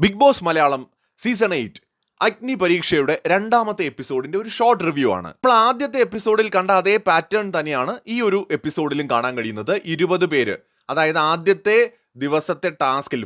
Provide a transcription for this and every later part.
Big boss Malayalam season 8 അഗ്നി പരീക്ഷയുടെ രണ്ടാമത്തെ എപ്പിസോഡിന്റെ ഒരു ഷോർട്ട് റിവ്യൂ ആണ്. നമ്മൾ ആദ്യത്തെ എപ്പിസോഡിൽ കണ്ട അതേ പാറ്റേൺ തന്നെയാണ് ഈ ഒരു എപ്പിസോഡിലും കാണാൻ കഴിയുന്നത്. 20 പേര്, അതായത് ആദ്യത്തെ ദിവസത്തെ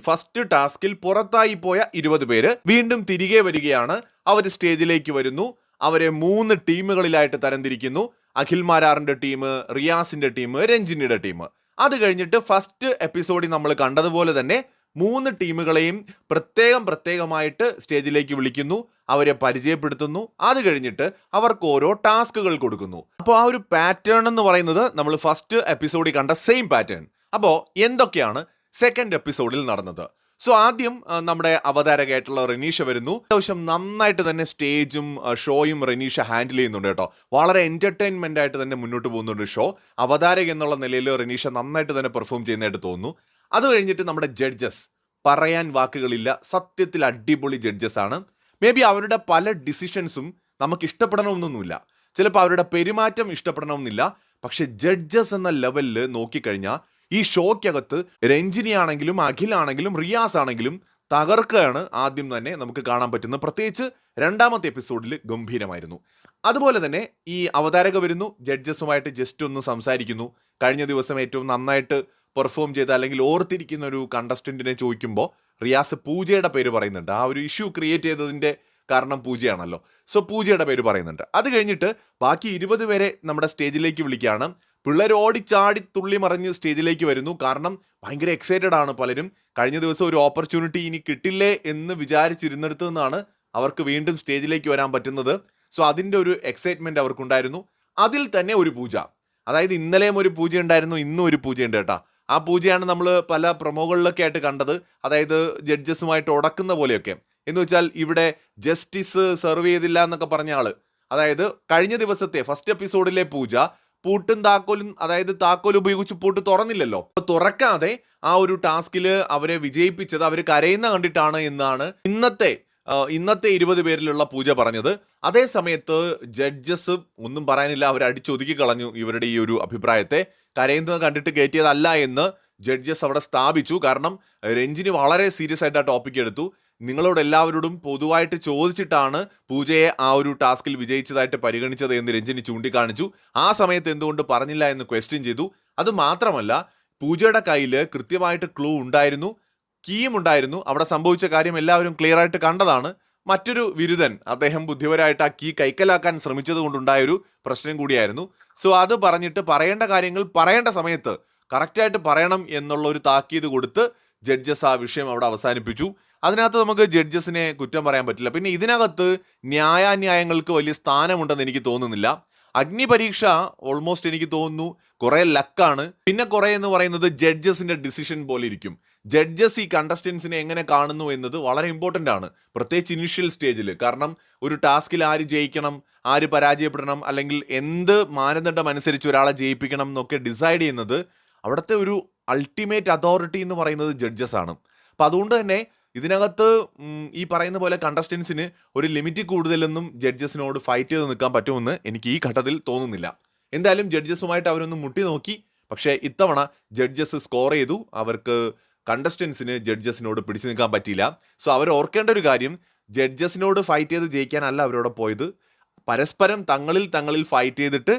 ഫസ്റ്റ് ടാസ്കിൽ പുറത്തായി പോയ 20 പേര് വീണ്ടും തിരികെ വരികയാണ്. അവർ സ്റ്റേജിലേക്ക് വരുന്നു. അവരെ 3 ടീമുകളിലായിട്ട് തരംതിരിക്കുന്നു. അഖിൽ മാരാറിന്റെ ടീം, റിയാസിന്റെ ടീം, രഞ്ജിനിയുടെ ടീം. അത് കഴിഞ്ഞിട്ട് ഫസ്റ്റ് എപ്പിസോഡിൽ നമ്മൾ കണ്ടതുപോലെ തന്നെ 3 ടീമുകളെയും പ്രത്യേകമായിട്ട് സ്റ്റേജിലേക്ക് വിളിക്കുന്നു, അവരെ പരിചയപ്പെടുത്തുന്നു. അത് കഴിഞ്ഞിട്ട് അവർക്ക് ഓരോ ടാസ്കുകൾ കൊടുക്കുന്നു. അപ്പോൾ ആ ഒരു പാറ്റേൺ എന്ന് പറയുന്നത് നമ്മൾ ഫസ്റ്റ് എപ്പിസോഡിൽ കണ്ട സെയിം പാറ്റേൺ. അപ്പോൾ എന്തൊക്കെയാണ് സെക്കൻഡ് എപ്പിസോഡിൽ നടന്നത്? സോ ആദ്യം നമ്മുടെ അവതാരകയായിട്ടുള്ള റെനീഷ വരുന്നു. അത്യാവശ്യം നന്നായിട്ട് തന്നെ സ്റ്റേജും ഷോയും റെനീഷ ഹാൻഡിൽ ചെയ്യുന്നുണ്ട് കേട്ടോ. വളരെ എന്റർടൈൻമെന്റ് ആയിട്ട് തന്നെ മുന്നോട്ട് പോകുന്നുണ്ട് ഷോ. അവതാരക എന്നുള്ള നിലയിൽ റെനീഷ നന്നായിട്ട് തന്നെ പെർഫോം ചെയ്യുന്നതായിട്ട് തോന്നുന്നു. അത് കഴിഞ്ഞിട്ട് നമ്മുടെ ജഡ്ജസ്, പറയാൻ വാക്കുകളില്ല, സത്യത്തിൽ അടിപൊളി ജഡ്ജസ് ആണ്. മേ ബി അവരുടെ പല ഡിസിഷൻസും നമുക്ക് ഇഷ്ടപ്പെടണമെന്നൊന്നുമില്ല, ചിലപ്പോൾ അവരുടെ പെരുമാറ്റം ഇഷ്ടപ്പെടണമെന്നില്ല. പക്ഷെ ജഡ്ജസ് എന്ന ലെവലിൽ നോക്കിക്കഴിഞ്ഞാൽ ഈ ഷോയ്ക്കകത്ത് രഞ്ജിനി ആണെങ്കിലും അഖിലാണെങ്കിലും റിയാസ് ആണെങ്കിലും തകർക്കുകയാണ് ആദ്യം തന്നെ നമുക്ക് കാണാൻ പറ്റുന്നത്. പ്രത്യേകിച്ച് രണ്ടാമത്തെ എപ്പിസോഡിൽ ഗംഭീരമായിരുന്നു. അതുപോലെ തന്നെ ഈ അവതാരക വരുന്നു, ജഡ്ജസുമായിട്ട് ജസ്റ്റ് ഒന്ന് സംസാരിക്കുന്നു. കഴിഞ്ഞ ദിവസം ഏറ്റവും നന്നായിട്ട് പെർഫോം ചെയ്ത അല്ലെങ്കിൽ ഓർത്തിരിക്കുന്ന ഒരു കണ്ടസ്റ്റന്റിനെ ചോദിക്കുമ്പോൾ റിയാസ് പൂജയുടെ പേര് പറയുന്നുണ്ട്. ആ ഒരു ഇഷ്യൂ ക്രിയേറ്റ് ചെയ്തതിന്റെ കാരണം പൂജയാണല്ലോ. സോ പൂജയുടെ പേര് പറയുന്നുണ്ട്. അത് കഴിഞ്ഞിട്ട് ബാക്കി 20 പേരെ നമ്മുടെ സ്റ്റേജിലേക്ക് വിളിക്കുകയാണ്. പിള്ളേർ ഓടിച്ചാടി തുള്ളി മറിഞ്ഞ് സ്റ്റേജിലേക്ക് വരുന്നു. കാരണം ഭയങ്കര എക്സൈറ്റഡ് ആണ് പലരും. കഴിഞ്ഞ ദിവസം ഒരു ഓപ്പർച്യൂണിറ്റി ഇനി കിട്ടില്ലേ എന്ന് വിചാരിച്ചിരുന്നിടത്തു നിന്നാണ് അവർക്ക് വീണ്ടും സ്റ്റേജിലേക്ക് വരാൻ പറ്റുന്നത്. സോ അതിൻ്റെ ഒരു എക്സൈറ്റ്മെന്റ് അവർക്കുണ്ടായിരുന്നു. അതിൽ തന്നെ ഒരു പൂജ, അതായത് ഇന്നലെയും ഒരു പൂജ ഉണ്ടായിരുന്നു, ഇന്നും ഒരു പൂജയുണ്ട് കേട്ടോ. ആ പൂജയാണ് നമ്മൾ പല പ്രൊമോകളിലൊക്കെ ആയിട്ട് കണ്ടത്. അതായത് ജഡ്ജസുമായിട്ട് ഉടക്കുന്ന പോലെയൊക്കെ. എന്ന് വെച്ചാൽ ഇവിടെ ജസ്റ്റിസ് സെർവ് ചെയ്തില്ല എന്നൊക്കെ പറഞ്ഞ ആള്, അതായത് കഴിഞ്ഞ ദിവസത്തെ ഫസ്റ്റ് എപ്പിസോഡിലെ പൂജ പൂട്ടും താക്കോലും, അതായത് താക്കോൽ ഉപയോഗിച്ച് പൂട്ട് തുറന്നില്ലല്ലോ. തുറക്കാതെ ആ ഒരു ടാസ്കിൽ അവരെ വിജയിപ്പിച്ചത് അവർ കരയുന്ന കണ്ടിട്ടാണ് എന്നാണ് ഇന്നത്തെ 20 പേരിലുള്ള പൂജ പറഞ്ഞത്. അതേ സമയത്ത് ജഡ്ജസ് ഒന്നും പറയാനില്ല, അവർ അടിച്ചൊതുക്കി കളഞ്ഞു ഇവരുടെ ഈ ഒരു അഭിപ്രായത്തെ. കരയുന്നത് കണ്ടിട്ട് കയറ്റിയതല്ല എന്ന് ജഡ്ജസ് അവിടെ സ്ഥാപിച്ചു. കാരണം രഞ്ജിനി വളരെ സീരിയസ് ആയിട്ട് ആ ടോപ്പിക് എടുത്തു. നിങ്ങളോട് എല്ലാവരോടും പൊതുവായിട്ട് ചോദിച്ചിട്ടാണ് പൂജയെ ആ ഒരു ടാസ്കിൽ വിജയിച്ചതായിട്ട് പരിഗണിച്ചത് എന്ന് രഞ്ജിനി ചൂണ്ടിക്കാണിച്ചു. ആ സമയത്ത് എന്തുകൊണ്ട് പറഞ്ഞില്ല എന്ന് ക്വസ്റ്റ്യൻ ചെയ്തു. അത് മാത്രമല്ല, പൂജയുടെ കയ്യിൽ കൃത്യമായിട്ട് ക്ലൂ ഉണ്ടായിരുന്നു, കീയും ഉണ്ടായിരുന്നു. അവിടെ സംഭവിച്ച കാര്യം എല്ലാവരും ക്ലിയർ ആയിട്ട് കണ്ടതാണ്. മറ്റൊരു വിരുദ്ധൻ, അദ്ദേഹം ബുദ്ധിപരമായിട്ട് ആ കീ കൈക്കലാക്കാൻ ശ്രമിച്ചത് കൊണ്ടുണ്ടായൊരു പ്രശ്നം കൂടിയായിരുന്നു. സോ അത് പറഞ്ഞിട്ട് പറയേണ്ട കാര്യങ്ങൾ പറയേണ്ട സമയത്ത് കറക്റ്റായിട്ട് പറയണം എന്നുള്ള ഒരു താക്കീത് കൊടുത്ത് ജഡ്ജസ് ആ വിഷയം അവിടെ അവസാനിപ്പിച്ചു. അതിനകത്ത് നമുക്ക് ജഡ്ജസിനെ കുറ്റം പറയാൻ പറ്റില്ല. പിന്നെ ഇതിനകത്ത് ന്യായാന്യായങ്ങൾക്ക് വലിയ സ്ഥാനമുണ്ടെന്ന് എനിക്ക് തോന്നുന്നില്ല. അഗ്നി പരീക്ഷ ഓൾമോസ്റ്റ് എനിക്ക് തോന്നുന്നു കുറെ ലക്കാണ്. പിന്നെ കുറെ എന്ന് പറയുന്നത് ജഡ്ജസിന്റെ ഡിസിഷൻ പോലെ ഇരിക്കും. ജഡ്ജസ് ഈ കണ്ടസ്റ്റൻസിനെ എങ്ങനെ കാണുന്നു എന്നത് വളരെ ഇമ്പോർട്ടൻ്റ് ആണ്, പ്രത്യേകിച്ച് ഇനിഷ്യൽ സ്റ്റേജിൽ. കാരണം ഒരു ടാസ്കിൽ ആര് ജയിക്കണം, ആര് പരാജയപ്പെടണം, അല്ലെങ്കിൽ എന്ത് മാനദണ്ഡം അനുസരിച്ച് ഒരാളെ ജയിപ്പിക്കണം എന്നൊക്കെ ഡിസൈഡ് ചെയ്യുന്നത് അവിടുത്തെ ഒരു അൾട്ടിമേറ്റ് അതോറിറ്റി എന്ന് പറയുന്നത് ജഡ്ജസ് ആണ്. അപ്പം അതുകൊണ്ട് തന്നെ ഇതിനകത്ത് ഈ പറയുന്ന പോലെ കണ്ടസ്റ്റൻസിന് ഒരു ലിമിറ്റ് കൂടുതലൊന്നും ജഡ്ജസിനോട് ഫൈറ്റ് ചെയ്ത് നിൽക്കാൻ പറ്റുമെന്ന് എനിക്ക് ഈ ഘട്ടത്തിൽ തോന്നുന്നില്ല. എന്തായാലും ജഡ്ജസുമായിട്ട് അവരൊന്ന് മുട്ടി നോക്കി. പക്ഷേ ഇത്തവണ ജഡ്ജസ് സ്കോർ ചെയ്തു. അവർക്ക് കണ്ടസ്റ്റൻസിന് ജഡ്ജസിനോട് പിടിച്ചു നിൽക്കാൻ പറ്റിയില്ല. സോ അവർ ഓർക്കേണ്ട ഒരു കാര്യം, ജഡ്ജസിനോട് ഫൈറ്റ് ചെയ്ത് ജയിക്കാനല്ല അവരോട് പോയത്. പരസ്പരം തങ്ങളിൽ ഫൈറ്റ് ചെയ്തിട്ട്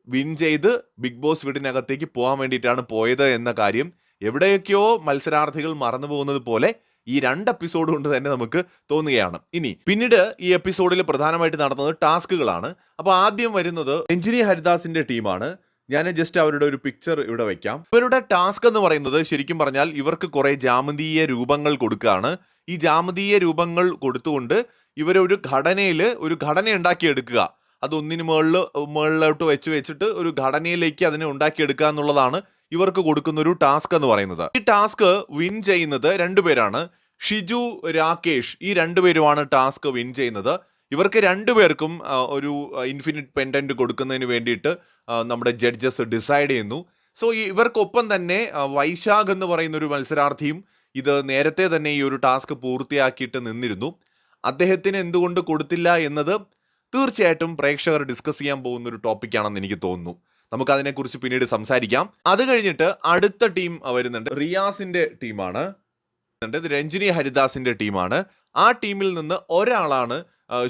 വിൻ ചെയ്ത് ബിഗ് ബോസ് വീടിനകത്തേക്ക് പോകാൻ വേണ്ടിയിട്ടാണ് പോയത് എന്ന കാര്യം എവിടെയൊക്കെയോ മത്സരാർത്ഥികൾ മറന്നു പോകുന്നത് പോലെ ഈ 2 എപ്പിസോഡ് കൊണ്ട് തന്നെ നമുക്ക് തോന്നുകയാണ്. ഇനി പിന്നീട് ഈ എപ്പിസോഡിൽ പ്രധാനമായിട്ട് നടന്നത് ടാസ്കുകളാണ്. അപ്പോൾ ആദ്യം വരുന്നത് രഞ്ജിനി ഹരിദാസിന്റെ ടീമാണ്. ഞാൻ ജസ്റ്റ് അവരുടെ ഒരു പിക്ചർ ഇവിടെ വെക്കാം. ഇവരുടെ ടാസ്ക് എന്ന് പറയുന്നത് ശരിക്കും പറഞ്ഞാൽ ഇവർക്ക് കുറെ ജാമതീയ രൂപങ്ങൾ കൊടുക്കുകയാണ്. ഈ ജാമതീയ രൂപങ്ങൾ കൊടുത്തുകൊണ്ട് ഇവരൊരു ഒരു ഘടന ഉണ്ടാക്കിയെടുക്കുക. അത് ഒന്നിന് മുകളിലോട്ട് വെച്ചിട്ട് ഒരു ഘടനയിലേക്ക് അതിനെ ഉണ്ടാക്കിയെടുക്കുക എന്നുള്ളതാണ് ഇവർക്ക് കൊടുക്കുന്ന ഒരു ടാസ്ക് എന്ന് പറയുന്നത്. ഈ ടാസ്ക് വിൻ ചെയ്യുന്നത് 2 പേരാണ്, ഷിജു, രാകേഷ്. ഈ 2 പേരുമാണ് ടാസ്ക് വിൻ ചെയ്യുന്നത്. ഇവർക്ക് 2 പേർക്കും ഒരു ഇൻഫിനിറ്റ് പെൻഡന്റ് കൊടുക്കുന്നതിന് വേണ്ടിയിട്ട് നമ്മുടെ ജഡ്ജസ് ഡിസൈഡ് ചെയ്യുന്നു. സോ ഇവർക്കൊപ്പം തന്നെ വൈശാഖ് എന്ന് പറയുന്ന ഒരു മത്സരാർത്ഥിയും ഇത് നേരത്തെ തന്നെ ഈ ഒരു ടാസ്ക് പൂർത്തിയാക്കിയിട്ട് നിന്നിരുന്നു. അദ്ദേഹത്തിന് എന്തുകൊണ്ട് കൊടുത്തില്ല എന്നത് തീർച്ചയായിട്ടും പ്രേക്ഷകർ ഡിസ്കസ് ചെയ്യാൻ പോകുന്ന ഒരു ടോപ്പിക്കാണെന്ന് എനിക്ക് തോന്നുന്നു. നമുക്കതിനെക്കുറിച്ച് പിന്നീട് സംസാരിക്കാം. അത് കഴിഞ്ഞിട്ട് അടുത്ത ടീം വരുന്നുണ്ട്, റിയാസിന്റെ ടീമാണ്. ഇത് രഞ്ജിനി ഹരിദാസിന്റെ ടീമാണ്. ആ ടീമിൽ നിന്ന് ഒരാളാണ്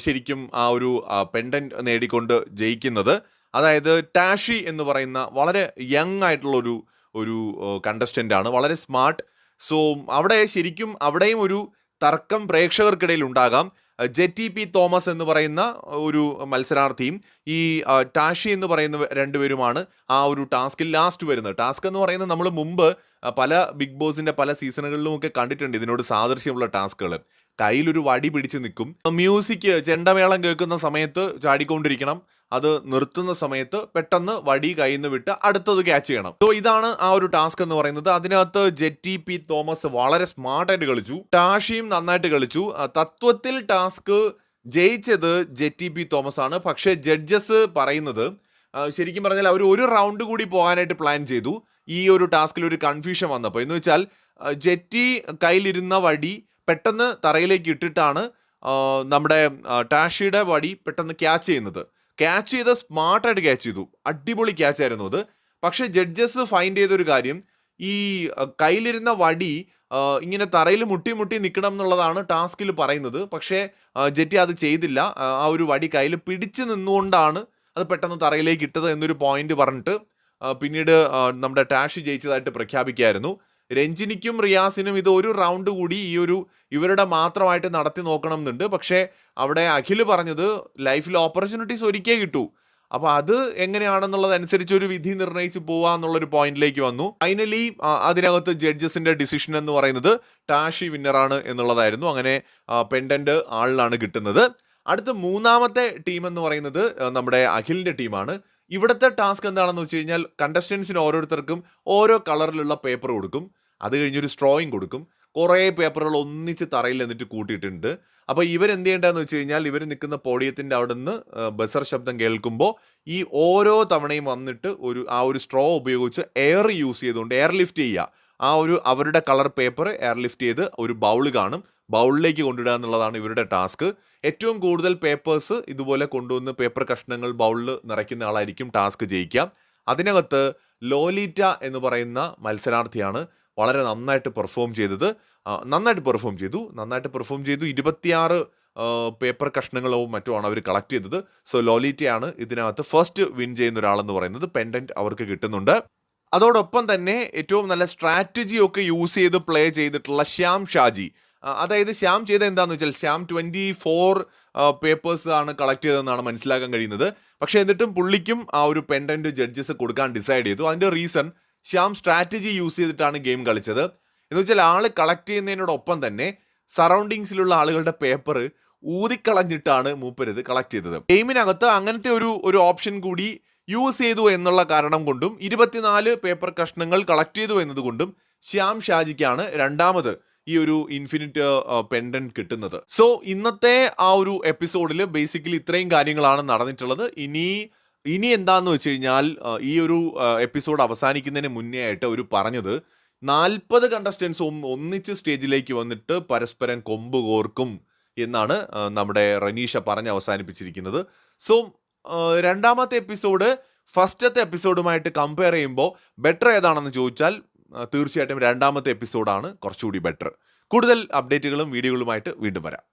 ശരിക്കും ആ ഒരു പെൻഡന്റ് നേടിക്കൊണ്ട് ജയിക്കുന്നത്. അതായത് ടാഷി എന്ന് പറയുന്ന വളരെ യങ് ആയിട്ടുള്ള ഒരു കണ്ടസ്റ്റന്റ് ആണ്, വളരെ സ്മാർട്ട്. സോ അവിടെ ശരിക്കും അവിടെയും ഒരു തർക്കം പ്രേക്ഷകർക്കിടയിൽ ഉണ്ടാകാം. ജെറ്റി പി തോമസ് എന്ന് പറയുന്ന ഒരു മത്സരാർത്ഥിയും ഈ ടാഷി എന്ന് പറയുന്ന രണ്ടുപേരുമാണ് ആ ഒരു ടാസ്കിൽ ലാസ്റ്റ് വരുന്നത്. ടാസ്ക് എന്ന് പറയുന്നത് നമ്മൾ മുമ്പ് പല ബിഗ് ബോസിന്റെ പല സീസണുകളിലും ഒക്കെ കണ്ടിട്ടുണ്ട് ഇതിനോട് സാദൃശ്യമുള്ള ടാസ്കുകൾ. കയ്യിലൊരു വടി പിടിച്ച് നിൽക്കും, മ്യൂസിക് ചെണ്ടമേളം കേൾക്കുന്ന സമയത്ത് ചാടിക്കൊണ്ടിരിക്കണം, അത് നിർത്തുന്ന സമയത്ത് പെട്ടെന്ന് വടി കയ്യിൽ നിന്ന് വിട്ട് അടുത്തത് ക്യാച്ച് ചെയ്യണം. സോ ഇതാണ് ആ ഒരു ടാസ്ക് എന്ന് പറയുന്നത്. അതിനകത്ത് ജെറ്റി പി തോമസ് വളരെ സ്മാർട്ടായിട്ട് കളിച്ചു, ടാഷിയും നന്നായിട്ട് കളിച്ചു. തത്വത്തിൽ ടാസ്ക് ജയിച്ചത് ജെറ്റി പി തോമസ് ആണ്. പക്ഷേ ജഡ്ജസ് പറയുന്നത് ശരിക്കും പറഞ്ഞാൽ അവർ ഒരു റൗണ്ട് കൂടി പോകാനായിട്ട് പ്ലാൻ ചെയ്തു. ഈ ഒരു ടാസ്കിൽ ഒരു കൺഫ്യൂഷൻ വന്നപ്പോൾ എന്ന് വെച്ചാൽ ജെറ്റി കയ്യിലിരുന്ന വടി പെട്ടെന്ന് തറയിലേക്ക് ഇട്ടിട്ടാണ് നമ്മുടെ ടാഷിയുടെ വടി പെട്ടെന്ന് ക്യാച്ച് ചെയ്യുന്നത്. ക്യാച്ച് ചെയ്ത് സ്മാർട്ടായിട്ട് ക്യാച്ച് ചെയ്തു, അടിപൊളി ക്യാച്ച് ആയിരുന്നു അത്. പക്ഷെ ജഡ്ജസ് ഫൈൻഡ് ചെയ്തൊരു കാര്യം, ഈ കയ്യിലിരുന്ന വടി ഇങ്ങനെ തറയിൽ മുട്ടി നിൽക്കണം എന്നുള്ളതാണ് ടാസ്കിൽ പറയുന്നത്. പക്ഷേ ജെറ്റി അത് ചെയ്തില്ല. ആ ഒരു വടി കയ്യിൽ പിടിച്ച് നിന്നുകൊണ്ടാണ് അത് പെട്ടെന്ന് തറയിലേക്ക് ഇട്ടത് എന്നൊരു പോയിന്റ് പറഞ്ഞിട്ട് പിന്നീട് നമ്മുടെ ടാഷി ജയിച്ചതായിട്ട് പ്രഖ്യാപിക്കുകയായിരുന്നു. രഞ്ജിനിക്കും റിയാസിനും ഇത് ഒരു റൗണ്ട് കൂടി ഇവരുടെ മാത്രമായിട്ട് നടത്തി നോക്കണം എന്നുണ്ട്. പക്ഷേ അവിടെ അഖിൽ പറഞ്ഞത് ലൈഫിൽ ഓപ്പർച്യൂണിറ്റീസ് ഒരിക്കൽ കിട്ടൂ, അപ്പോൾ അത് എങ്ങനെയാണെന്നുള്ളതനുസരിച്ച് ഒരു വിധി നിർണ്ണയിച്ച് പോവാന്നുള്ളൊരു പോയിന്റിലേക്ക് വന്നു. ഫൈനലി അതിനകത്ത് ജഡ്ജസിന്റെ ഡിസിഷൻ എന്ന് പറയുന്നത് ടാഷി വിന്നറാണ് എന്നുള്ളതായിരുന്നു. അങ്ങനെ പെൻഡന്റ് ആളിലാണ് കിട്ടുന്നത്. അടുത്ത മൂന്നാമത്തെ ടീം എന്ന് പറയുന്നത് നമ്മുടെ അഖിലിന്റെ ടീമാണ്. ഇവിടുത്തെ ടാസ്ക് എന്താണെന്ന് വെച്ച് കഴിഞ്ഞാൽ കണ്ടസ്റ്റൻസിന് ഓരോരുത്തർക്കും ഓരോ കളറിലുള്ള പേപ്പർ കൊടുക്കും, അത് കഴിഞ്ഞൊരു സ്ട്രോയിങ് കൊടുക്കും. കുറേ പേപ്പറുകൾ ഒന്നിച്ച് തറയിൽ എന്നിട്ട് കൂട്ടിയിട്ടുണ്ട്. അപ്പോൾ ഇവരെന്ത് ചെയ്യേണ്ടതെന്ന് വെച്ച് കഴിഞ്ഞാൽ ഇവർ നിൽക്കുന്ന പോഡിയത്തിൻ്റെ അവിടെ നിന്ന് ബസർ ശബ്ദം കേൾക്കുമ്പോൾ ഈ ഓരോ തവണയും വന്നിട്ട് ആ ഒരു സ്ട്രോ ഉപയോഗിച്ച് എയർ യൂസ് ചെയ്തുകൊണ്ട് എയർ ലിഫ്റ്റ് ചെയ്യുക. അവരുടെ കളർ പേപ്പർ എയർ ലിഫ്റ്റ് ചെയ്ത് ഒരു ബൗൾ കാണും, ബൗളിലേക്ക് കൊണ്ടിടുക എന്നുള്ളതാണ് ഇവരുടെ ടാസ്ക്. ഏറ്റവും കൂടുതൽ പേപ്പേഴ്സ് ഇതുപോലെ കൊണ്ടുവന്ന് പേപ്പർ കഷ്ണങ്ങൾ ബൗളിൽ നിറയ്ക്കുന്ന ആളായിരിക്കും ടാസ്ക് ജയിക്കുക. അതിനകത്ത് ലോലിറ്റ എന്ന് പറയുന്ന മത്സരാർത്ഥിയാണ് വളരെ നന്നായിട്ട് പെർഫോം ചെയ്തത്. നന്നായിട്ട് പെർഫോം ചെയ്തു 26 പേപ്പർ കഷ്ണങ്ങളോ മറ്റുമാണ് അവർ കളക്ട് ചെയ്തത്. സോ ലോലിറ്റയാണ് ഇതിനകത്ത് ഫസ്റ്റ് വിൻ ചെയ്യുന്ന ഒരാളെന്ന് പറയുന്നത്. പെൻഡന്റ് അവർക്ക് കിട്ടുന്നുണ്ട്. അതോടൊപ്പം തന്നെ ഏറ്റവും നല്ല സ്ട്രാറ്റജി ഒക്കെ യൂസ് ചെയ്ത് പ്ലേ ചെയ്തിട്ടുള്ള ശ്യാം ഷാജി, അതായത് ശ്യാം ചെയ്ത എന്താണെന്ന് വെച്ചാൽ ശ്യാം 24 പേപ്പേഴ്സ് ആണ് കളക്ട് ചെയ്തതെന്നാണ് മനസ്സിലാക്കാൻ കഴിയുന്നത്. പക്ഷേ എന്നിട്ടും പുള്ളിക്കും ആ ഒരു പെൻഡന്റ് ജഡ്ജസ് കൊടുക്കാൻ ഡിസൈഡ് ചെയ്തു. അതിൻ്റെ റീസൺ ശ്യാം സ്ട്രാറ്റജി യൂസ് ചെയ്തിട്ടാണ് ഗെയിം കളിച്ചത്. എന്ന് വെച്ചാൽ ആൾ കളക്ട് ചെയ്യുന്നതിനോടൊപ്പം തന്നെ സറൗണ്ടിങ്സിലുള്ള ആളുകളുടെ പേപ്പർ ഊതിക്കളഞ്ഞിട്ടാണ് മൂപ്പരത് കളക്ട് ചെയ്തത്. ഗെയിമിനകത്ത് അങ്ങനത്തെ ഒരു ഓപ്ഷൻ കൂടി യൂസ് ചെയ്തു എന്നുള്ള കാരണം കൊണ്ടും 24 പേപ്പർ കഷ്ണങ്ങൾ കളക്ട് ചെയ്തു എന്നതുകൊണ്ടും ശ്യാം ഷാജിക്കാണ് രണ്ടാമത് ഈ ഒരു ഇൻഫിനിറ്റ് പെൻഡന്റ് കിട്ടുന്നത്. സോ ഇന്നത്തെ ആ ഒരു എപ്പിസോഡിൽ ബേസിക്കലി ഇത്രയും കാര്യങ്ങളാണ് നടന്നിട്ടുള്ളത്. ഇനി എന്താന്ന് വെച്ച് കഴിഞ്ഞാൽ ഈ ഒരു എപ്പിസോഡ് അവസാനിക്കുന്നതിന് മുന്നേ ആയിട്ട് അവർ പറഞ്ഞത് 40 കണ്ടസ്റ്റൻസും ഒന്നിച്ച് സ്റ്റേജിലേക്ക് വന്നിട്ട് പരസ്പരം കൊമ്പ് കോർക്കും എന്നാണ് നമ്മുടെ റനീഷ പറഞ്ഞ് അവസാനിപ്പിച്ചിരിക്കുന്നത്. സോ രണ്ടാമത്തെ എപ്പിസോഡ് ഫസ്റ്റത്തെ എപ്പിസോഡുമായിട്ട് കമ്പയർ ചെയ്യുമ്പോൾ ബെറ്റർ ഏതാണെന്ന് ചോദിച്ചാൽ തീർച്ചയായിട്ടും രണ്ടാമത്തെ എപ്പിസോഡാണ് കുറച്ചുകൂടി ബെറ്റർ. കൂടുതൽ അപ്ഡേറ്റുകളും വീഡിയോകളുമായിട്ട് വീണ്ടും വരാം.